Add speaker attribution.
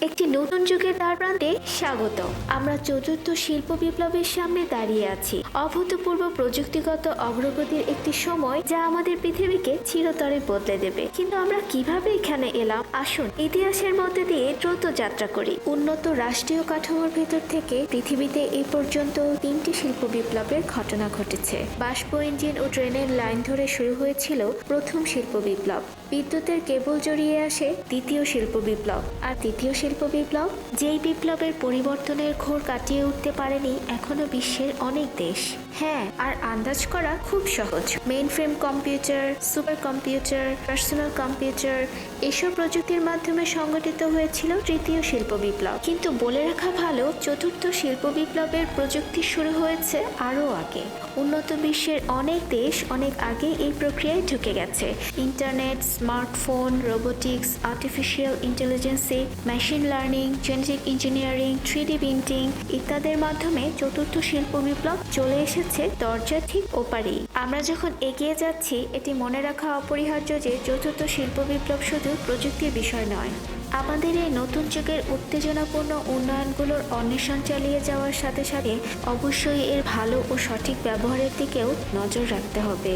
Speaker 1: একটি নতুন যুগের দ্বারপ্রান্তে স্বাগত। আমরা চতুর্থ শিল্প বিপ্লবের সামনে দাঁড়িয়ে আছি, অভূতপূর্ব প্রযুক্তিগত অগ্রগতির একটি সময় যা আমাদের পৃথিবীকে চিরতরে বদলে দেবে। কিন্তু আমরা কিভাবে এখানে এলাম? আসুন ইতিহাসের মধ্যে দিয়ে দ্রুত যাত্রা করি। উন্নত রাষ্ট্রীয় কাঠামোর ভেতর থেকে পৃথিবীতে এ পর্যন্ত 3টি শিল্প বিপ্লবের ঘটনা ঘটেছে। বাষ্প ইঞ্জিন ও ট্রেনের লাইন ধরে শুরু হয়েছিল প্রথম শিল্প বিপ্লব। বিদ্যুতের কেবল জড়িয়ে আসে দ্বিতীয় শিল্প বিপ্লব, আর তৃতীয় শিল্প বিপ্লব, যেই বিপ্লবের পরিবর্তনের ঘোর কাটিয়ে উঠতে পারেনি এখনো বিশ্বের অনেক দেশ। হ্যাঁ, আর আন্দাজ করা খুব সহজ। Main frame computer, super computer, personal computer এসব প্রযুক্তির মাধ্যমে সংগঠিত হয়েছিল তৃতীয় শিল্প বিপ্লব। কিন্তু বলে রাখা ভালো, চতুর্থ শিল্প বিপ্লবের প্রযুক্তি শুরু হয়েছে আরও আগে। উন্নত বিশ্বের অনেক দেশ অনেক আগে এই প্রক্রিয়ায় ঢুকে গেছে। Internet, smartphone, robotics, artificial ইন্টেলিজেন্সি, machine learning, genetic engineering, 3D printing ইত্যাদির মাধ্যমে চতুর্থ শিল্প বিপ্লব চলে এসেছে দরজার ঠিক ওপারেই। আমরা যখন এগিয়ে যাচ্ছি, এটি মনে রাখা অপরিহার্য যে চতুর্থ শিল্প বিপ্লব শুধু প্রযুক্তির বিষয় নয়। আমাদের এই নতুন যুগের উত্তেজনাপূর্ণ উন্নয়নগুলোর অন্বেষণ চালিয়ে যাওয়ার সাথে সাথে অবশ্যই এর ভালো ও সঠিক ব্যবহারের দিকেও নজর রাখতে হবে।